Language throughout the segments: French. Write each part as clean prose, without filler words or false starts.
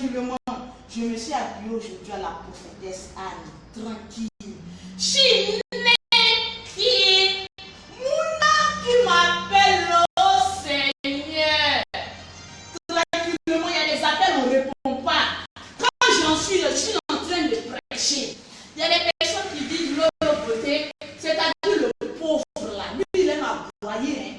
tranquillement. Je me suis appuyée aujourd'hui à la prophétesse Anne. Tranquille. Chineke, Mouna qui m'appelle au Seigneur. Tranquillement, il y a des appels, on ne répond pas. Quand je suis en train de prêcher. Il y a des personnes qui disent Lolo Beauté, c'est-à-dire le pauvre là. Lui, il aime aboyer. Hein.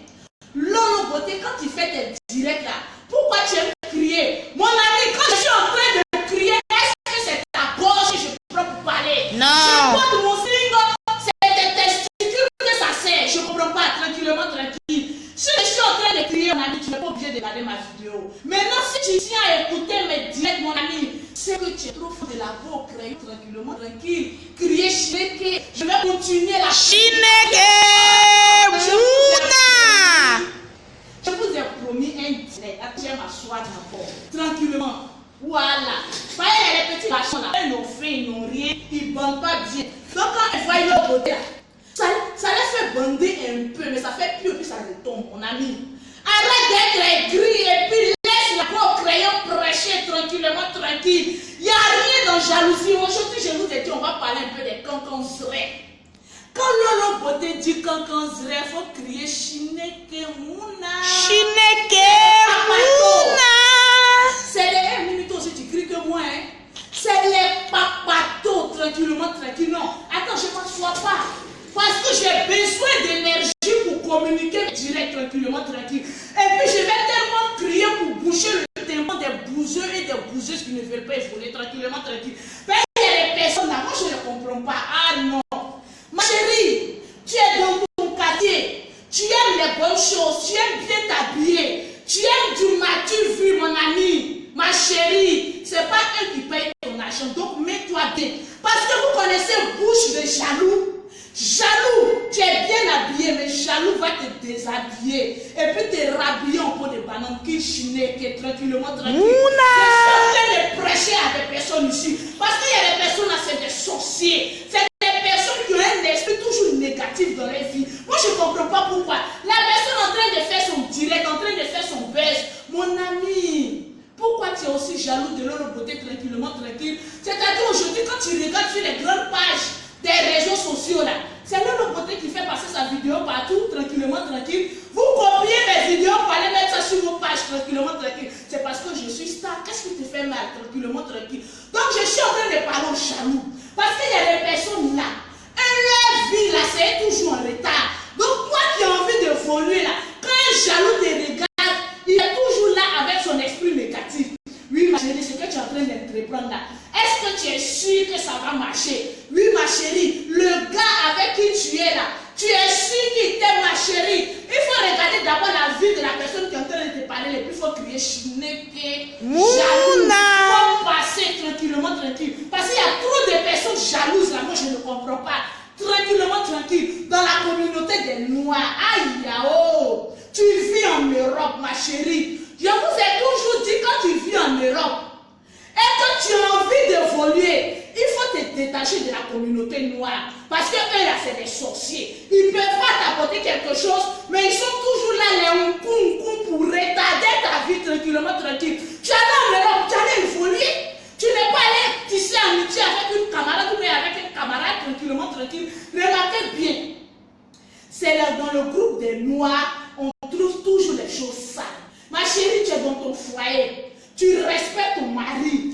Lolo Beauté, quand il fait des directs là, pourquoi tu aimes crier? Mon ami, quand je suis en train de crier, est-ce que c'est ta gorge que je prends pour parler? Non. Je porte mon sling, c'est des testicules que ça sert. Je ne comprends pas, tranquillement, tranquille. Si je suis en train de crier, mon ami, tu n'es pas obligé de regarder ma vidéo. Maintenant, si tu tiens à écouter mes directs, mon ami, c'est que tu es trop fou de la peau, crayon, tranquillement, tranquille. Crier Chineke, je vais continuer la Chineke, Mouna. Je vous ai promis un direct. Attends, m'asseoir d'abord. Tranquillement. Voilà. Voyez les petits machins là. Ils n'ont fait, ils n'ont rien. Ils ne bandent pas bien. Donc quand ils voient leur beauté là, ça les fait bander un peu, mais ça fait plus et puis ça retombe, mon ami. Arrête d'être gris et puis laisse la peau au crayon prêcher tranquillement, tranquille. Il n'y a rien dans jalousie. Aujourd'hui, je vous ai dit, on va parler un peu des cancanseraits. Quand Lolo Beauté dit cancanseraits, il faut crier Chineke Mouna. Chineke, Mouna. C'est les 1 minute aussi, tu cries que moi, hein. C'est les papatos, tranquillement, tranquille. Non, attends, je ne m'assois pas. Parce que j'ai besoin d'énergie pour communiquer direct, tranquillement, tranquille. Et puis je vais tellement crier pour boucher le témoin des bouseux et des bouseuses qui ne veulent pas évoluer, tranquillement, tranquille. Mais il y a des personnes là, moi je ne comprends pas. Ah non. Ma chérie, tu es dans ton quartier. Tu aimes les bonnes choses, tu aimes bien t'habiller. Tu aimes du mature vu, mon ami. Ma chérie, c'est pas eux qui payent ton argent. Donc mets-toi bien. Parce que vous connaissez bouche de jaloux. Jaloux, tu es bien habillé, mais jaloux va te déshabiller. Et puis te rhabiller en peau de banane, qui Chineke, tranquillement, tranquille. Mouna. Je suis en train de prêcher à des personnes ici. Parce qu'il y a des personnes là, c'est des sorciers. C'est des personnes qui ont un esprit toujours négatif dans leur vie. Moi, je ne comprends pas pourquoi. La personne en train de faire son direct, en train de faire son buzz. Mon ami, pourquoi tu es aussi jaloux de leur beauté tranquillement, tranquille? C'est-à-dire aujourd'hui, quand tu regardes sur les grandes pages des réseaux sociaux là, c'est leur beauté qui fait passer sa vidéo partout, tranquillement, tranquille. Vous copiez mes vidéos pour aller mettre ça sur vos pages, tranquillement, tranquille. C'est parce que je suis star. Qu'est-ce qui te fait mal, tranquillement, tranquille? Donc je suis en train de parler aux jaloux. Parce qu'il y a des personnes là, leur vie là, c'est toujours en retard. Donc toi qui as envie d'évoluer là, quand un jaloux te regarde, il est toujours là avec son esprit négatif. Oui, ma chérie, ce que tu es en train d'entreprendre là, est-ce que tu es sûr que ça va marcher? Oui, ma chérie, le gars avec qui tu es là, tu es sûr qu'il t'aime, ma chérie? Il faut regarder d'abord la vie de la personne qui est en train de te parler, et puis il faut crier Chineke, jaloux. Il faut passer tranquillement, tranquille. Parce qu'il y a trop de personnes jalouses là, moi je ne comprends pas. Tranquillement, tranquille, dans la communauté des Noirs. Aïe, oh, tu vis en Europe, ma chérie. Je vous ai toujours dit, quand tu vis en Europe et que tu as envie d'évoluer, il faut te détacher de la communauté noire. Parce que eux là, c'est des sorciers. Ils ne peuvent pas t'apporter quelque chose, mais ils sont toujours là, les houkoum pour retarder ta vie tranquillement, tranquille. Tu es allé en Europe, tu allais évoluer. Tu n'es pas allé tisser amitié avec une camarade ou avec un camarade tranquillement, tranquille. Remarquez bien, c'est là dans le groupe des Noirs, on trouve toujours les choses sales. Ma chérie, tu es dans ton foyer. Tu respectes ton mari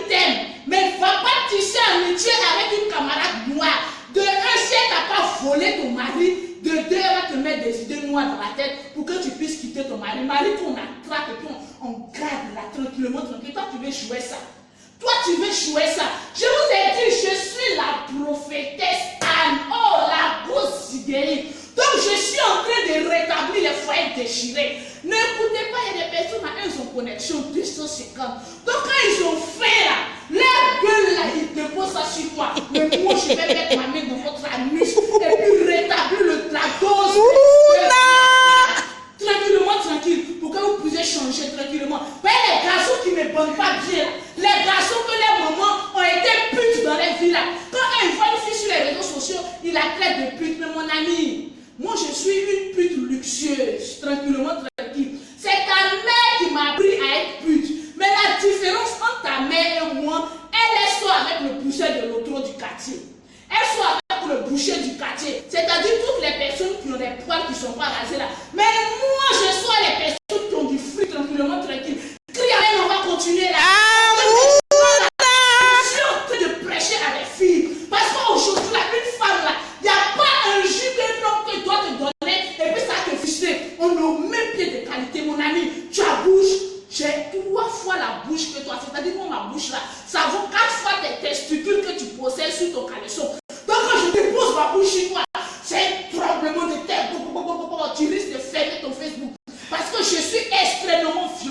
t'aime, mais va pas tisser amitié avec une camarade noire. De un, si elle t'a pas volé ton mari, de deux, elle va te mettre des idées noires dans la tête pour que tu puisses quitter ton mari. Mari qu'on attrape et puis on garde là tranquillement, tranquille. Toi, tu veux jouer ça. Toi, tu veux jouer ça. Je vous ai dit, je suis la prophétesse Anne. Oh, la grosse idée. Donc, je suis en train de rétablir les foyers déchirés. N'écoutez pas, il y a des personnes, elles ont connexion 250. Donc, quand ils ont fait là, leur gueule là, ils déposent ça sur toi. Mais moi, je vais mettre ma main dans votre anus et puis rétablir la dose. Tranquillement, tranquille, pour que vous puissiez changer tranquillement. Voyez les garçons qui ne bandent pas bien, les garçons que les mamans ont été putes dans les villas. Quand ils voient une fille sur les réseaux sociaux, ils la traitent de pute. Mais mon ami, moi je suis une pute luxueuse, tranquillement, tranquille. C'est ta mère qui m'a appris à être pute. Mais la différence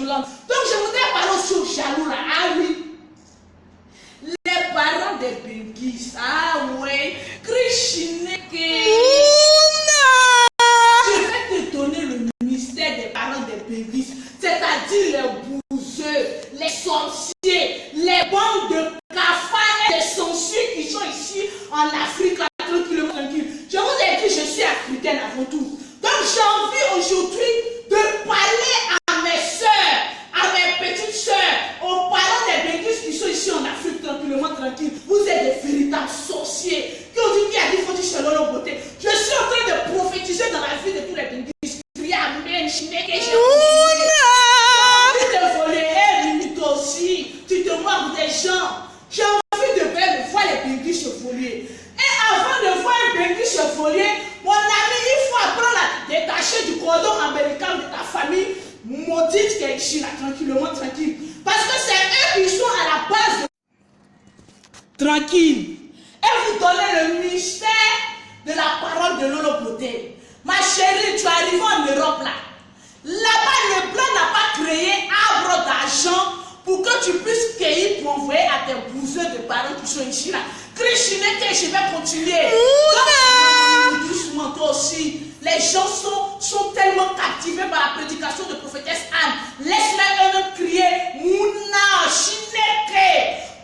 violente. Donc je voudrais parler aussi aux jaloux là. Ah oui. Les parents des Bengis. Ah ouais. Krishineke. Je vais te donner le mystère des parents des Bengis. C'est-à-dire les bouseux, les sorciers, les bandes de cafards et des sorciers qui sont ici en Afrique, tranquillement, tranquille. Je vous ai dit, je suis africaine avant tout. Donc j'ai envie aujourd'hui de parler à mes soeurs, à mes petites soeurs, aux parents des Bengis qui sont ici en Afrique, tranquillement, tranquille. Vous êtes des véritables sorciers qui ont dit qu'il y a des faut chez l'eau beauté. Je suis en train de prophétiser dans la vie de tous les Bengis. Crier Amen, Chineke, j'ai aussi, tu te moques des gens. J'ai envie de voir les Bengis chevaliers. Et avant de voir un Bengis chevalier, mon ami, il faut apprendre à détacher du cordon américain de ta famille maudite qui est ici, là, tranquillement, tranquille. Parce que c'est eux qui sont à la base de... Tranquille. Et vous donnez le mystère de la parole de Lolo Beauté. Ma chérie, tu arrives en Europe, là. Là-bas, le blanc n'a pas créé arbre d'argent pour que tu puisses cueillir pour envoyer à tes bouseux de parents qui sont ici là. Krishineke, je vais continuer. Doucement, toi aussi. Les gens sont tellement captivés par la prédication de prophétesse Anne. Laisse-les eux crier Mouna, Shineke.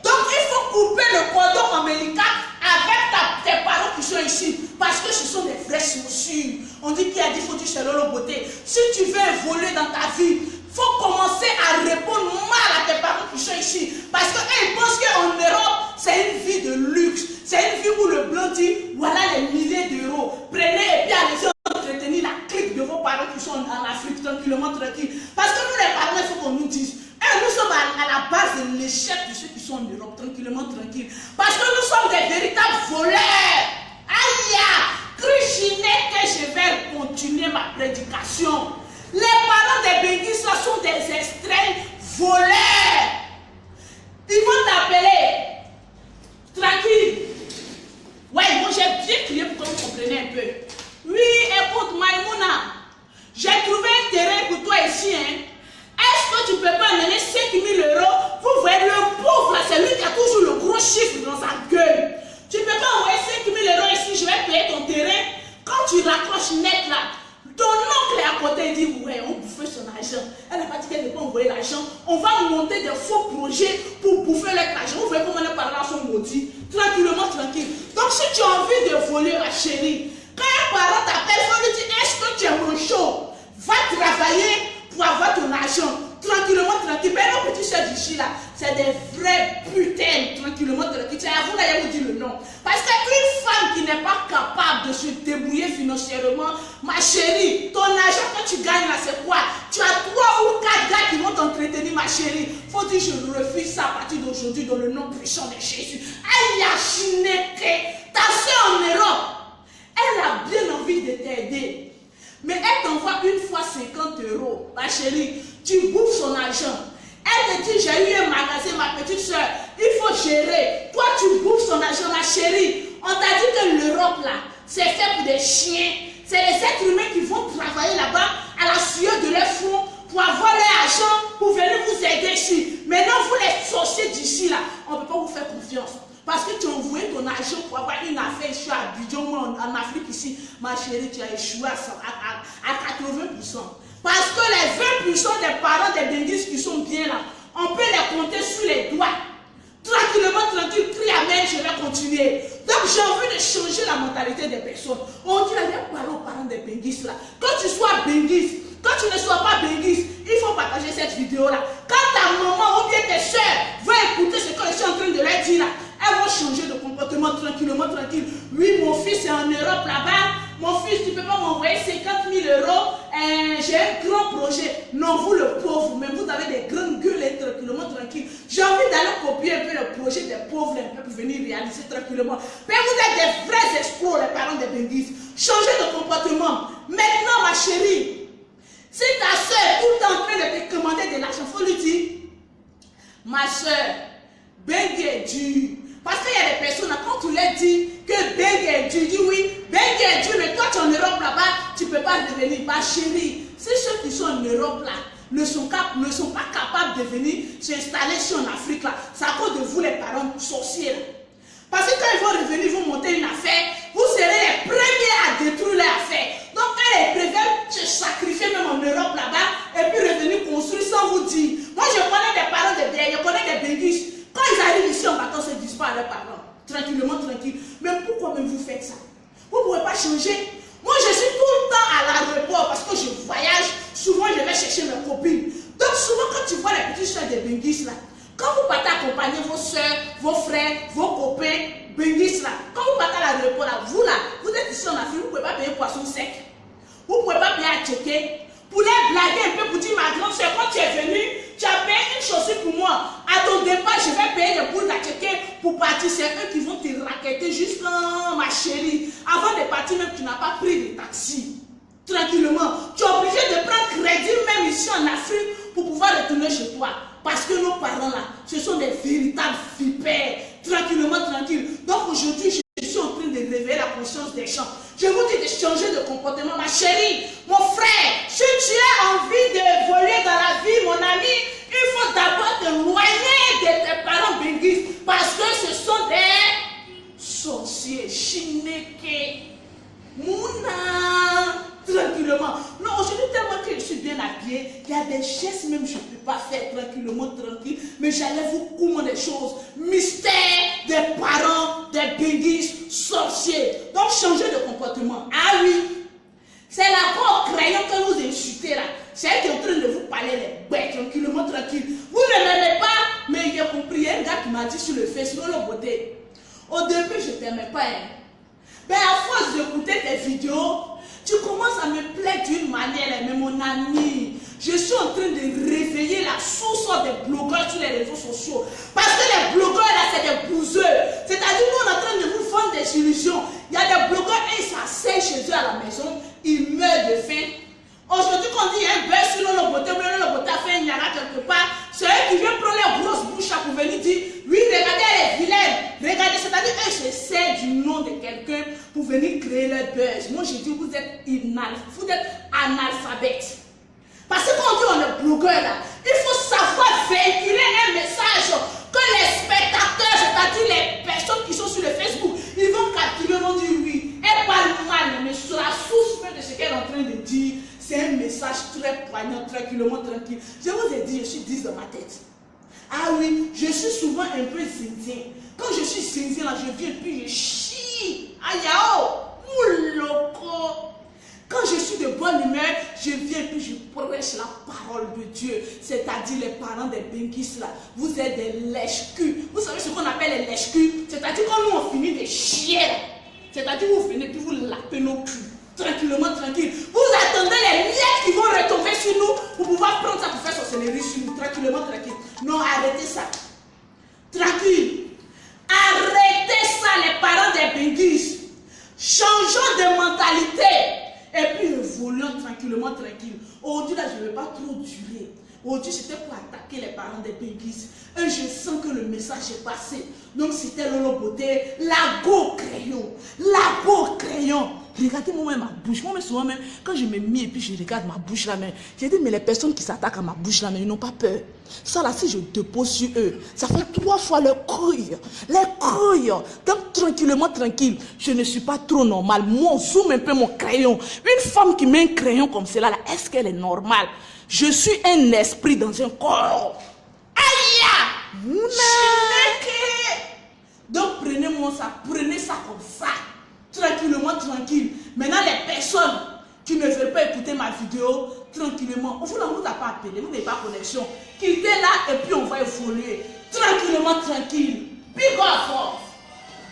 Donc il faut couper le cordon américain avec tes parents qui sont ici. Parce que ce sont des vraies chaussures. On dit qu'il y a des photos chez Lolo Beauté. Si tu veux évoluer dans ta vie, il faut commencer à répondre mal à tes parents qui sont ici. Parce qu'ils pensent qu'en Europe, c'est une vie de luxe. C'est une vie où le blanc dit, voilà les milliers d'euros. Prenez et puis allez entretenir la clique de vos parents qui sont en Afrique, tranquillement, tranquille. Parce que nous, les parents, il faut qu'on nous dise. Et nous sommes à la base de l'échec de ceux qui sont en Europe, tranquillement, tranquille. Parce que nous sommes des véritables voleurs. Aïe, Krishineke, je vais continuer ma prédication. Les parents des Bengis là sont des extrêmes voleurs. Ils vont t'appeler. Tranquille. Ouais, bon, j'ai bien crié pour que vous compreniez un peu. Oui, écoute, Maïmouna, j'ai trouvé un terrain pour toi ici. Hein. Est-ce que tu peux pas amener 5 000 €? Vous voyez, le pauvre, c'est lui qui a toujours le gros chiffre dans sa gueule. Tu ne peux pas envoyer 5 000 € ici, je vais payer ton terrain. Quand tu raccroches net là, ton oncle est à côté, il dit, ouais, on bouffe son argent. Elle n'a pas dit qu'elle ne peut pas envoyer l'argent. On va monter des faux projets pour bouffer leur argent. Vous voyez comment les parents sont maudits. Tranquillement, tranquille. Donc si tu as envie de voler, ma chérie, quand un parent t'appelle, il faut lui dire, est-ce que tu es mon chaud? Va travailler pour avoir ton argent. Tranquillement, tranquille. Mais nos petits soeurs d'ici là, c'est des vrais putains. Tranquillement, tranquille. C'est à vous là, je vous dis le nom. Parce qu'une femme qui n'est pas capable de se débrouiller financièrement, ma chérie, ton argent que tu gagnes là, c'est quoi? Tu as 3 ou 4 gars qui vont t'entretenir, ma chérie. Faut dire, je refuse ça à partir d'aujourd'hui dans le nom puissant de Jésus. Aïe, Shineke, ta soeur en Europe, elle a bien envie de t'aider. Mais elle t'envoie une fois 50 €. Ma chérie, tu bouffes son argent. Elle te dit, j'ai eu un magasin, ma petite soeur, il faut gérer. Toi, tu bouffes son argent, ma chérie. On t'a dit que l'Europe, là, c'est fait pour des chiens. C'est les êtres humains qui vont travailler là-bas à la sueur de leur front pour avoir leur argent, pour venir vous aider ici. Maintenant, vous les sorciers d'ici, là, on ne peut pas vous faire confiance. Parce que tu as envoyé ton argent pour avoir une affaire ici à Abidjan ou en Afrique ici. Ma chérie, tu as échoué à 80%. Parce que les 20% des parents des Bengis qui sont bien là, on peut les compter sur les doigts. Tranquillement, tranquille, crie Amen, je vais continuer. Donc j'ai envie de changer la mentalité des personnes. On dit, il y a parents des Bengis là. Quand tu sois Bengis, quand tu ne sois pas Bengis, il faut partager cette vidéo là. Quand ta maman ou bien tes soeurs vont écouter ce que je suis en train de leur dire là, elles vont changer de comportement tranquillement, tranquille. Oui, mon fils est en Europe là-bas. Mon fils, tu ne peux pas m'envoyer 50 000 €. J'ai un grand projet. Non, vous le pauvre, mais vous avez des grandes gueules et tranquillement, tranquille. J'ai envie d'aller copier un peu le projet des pauvres un peu pour venir réaliser tranquillement. Mais vous êtes des vrais escrocs, les parents des Bengis. Changez de comportement. Maintenant, ma chérie, si ta soeur tout en train de te commander de l'argent, il faut lui dire, ma soeur, Bengue est dur. Parce qu'il y a des personnes, quand tu leur dis que Bengue est dur, tu dis oui, Bengue est dur, mais toi tu es en Europe là-bas, tu ne peux pas revenir. Ma chérie, Si ceux qui sont en Europe là ne sont pas capables de venir s'installer ici en Afrique là, c'est à cause de vous les parents sorciers là. Parce que quand ils vont revenir, vous monter une affaire, vous serez les premiers à détruire leur affaire. Donc elles préfèrent se sacrifier même en Europe là-bas et puis revenir construire sans vous dire. Moi je connais des parents de biens, je connais des béguistes. Quand ils arrivent ici en vacances, ils ne disent pas à leurs parents. Tranquillement, tranquille. Mais pourquoi même vous faites ça? Vous ne pouvez pas changer. Moi je suis tout le temps à l'aéroport parce que je voyage. Souvent je vais chercher mes copines. Donc souvent quand tu vois les petites soeurs des béguistes là, quand vous partez accompagner vos soeurs, vos frères, vos copains, béguistes là, quand vous partez à l'aéroport là, vous êtes ici en Afrique, vous ne pouvez pas payer poisson sec. Vous ne pouvez pas payer à checker. Pour les blaguer un peu, pour dire ma grande soeur, quand tu es venue, tu as payé une chaussure pour moi. À ton départ, je vais payer les boules à checker pour partir. C'est eux qui vont te raqueter jusqu'à ma chérie. Avant de partir, même tu n'as pas pris de taxi. Tranquillement. Tu es obligé de prendre crédit même ici en Afrique pour pouvoir retourner chez toi. Parce que nos parents là, ce sont des véritables vipères. Tranquillement, tranquille. Donc aujourd'hui, je suis en train de réveiller la conscience des gens. Je vous dis de changer de comportement, ma chérie, mon frère. Si tu as envie d'évoluer dans la vie, mon ami, il faut d'abord te loigner de tes parents béguistes. Parce que ce sont des sorciers, Chineke, Mouna. Tranquillement. Non, aujourd'hui, tellement que je suis bien habillée, il y a des gestes même je ne peux pas faire tranquillement, tranquille. Mais j'allais vous commander des choses. Mystère des parents, des béguistes, sorciers. Donc, changer de comportement. Ah oui. C'est là-bas au crayon que vous insultez là. C'est elle qui est en train de vous parler les bêtes, tranquillement, tranquille. Vous ne m'aimez pas, mais j'ai compris. Il y a un gars qui m'a dit sur le Facebook, le beauté. Au début, je ne t'aimais pas. Hein. Mais à force d'écouter tes vidéos, tu commences à me plaire d'une manière, mais mon ami, je suis en train de réveiller la source des blogueurs sur les réseaux sociaux. Parce que les blogueurs là, c'est des bouseux. C'est-à-dire qu'on est en train de vous vendre des illusions. Il y a des blogueurs et ils s'asseyent chez eux à la maison, ils meurent de faim. Aujourd'hui, quand on dit un buzz sur le beauté, le beauté a fait une yara quelque part, c'est eux qui viennent prendre les grosses bouches pour venir dire oui, regardez, elle est vilaine. Regardez, c'est-à-dire eux se servent du nom de quelqu'un pour venir créer leur buzz. Moi, je dis vous êtes analphabètes. Parce que quand on dit on est blogueur là, il faut savoir véhiculer un message que les spectateurs, c'est-à-dire les personnes qui sont sur le Facebook, ils vont captiver, vont dire oui, elle parle mal, mais sur la source même de ce qu'elle est en train de dire, c'est un message très poignant, tranquillement, tranquille. Je vous ai dit, je suis 10 dans ma tête. Ah oui, je suis souvent un peu zinzin. Quand je suis zinzin là, je viens puis je chie. Ayao, mouloko. Quand je suis de bonne humeur, je viens puis je prêche la parole de Dieu. C'est-à-dire les parents des béguistes là, vous êtes des lèche-culs. Vous savez ce qu'on appelle les lèche-culs? C'est-à-dire quand nous on finit de chier, c'est-à-dire vous venez puis vous lapez nos culs. Tranquillement, tranquille. Vous attendez les miettes qui vont retomber sur nous pour pouvoir prendre ça pour faire sorcellerie sur nous. Tranquillement, tranquille. Non, arrêtez ça. Tranquille. Arrêtez ça, les parents des béguistes. Changeons de mentalité. Et puis évoluons tranquillement, tranquille. Aujourd'hui, là, je ne vais pas trop durer. Aujourd'hui, c'était pour attaquer les parents des béguistes. Et je sens que le message est passé. Donc, c'était Lolo Beauté, lago crayon. Lago crayon. Regardez moi-même ma bouche. Moi-même, souvent, même, quand je me mets et puis je regarde ma bouche là, même, j'ai dit, mais les personnes qui s'attaquent à ma bouche là, mais ils n'ont pas peur. Ça là, si je dépose sur eux, ça fait 3 fois leur couille. Les couilles. Donc, tranquillement, tranquille. Je ne suis pas trop normale. Moi, on zoome un peu mon crayon. Une femme qui met un crayon comme cela, là, est-ce qu'elle est normale? Je suis un esprit dans un corps. Aïe! Donc, prenez-moi ça. Prenez ça comme ça. Tranquillement, tranquille. Maintenant, les personnes qui ne veulent pas écouter ma vidéo, tranquillement, vous ne vous a pas appelé, vous n'avez pas connexion. Quittez là et puis on va évoluer. Tranquillement, tranquille. Big up.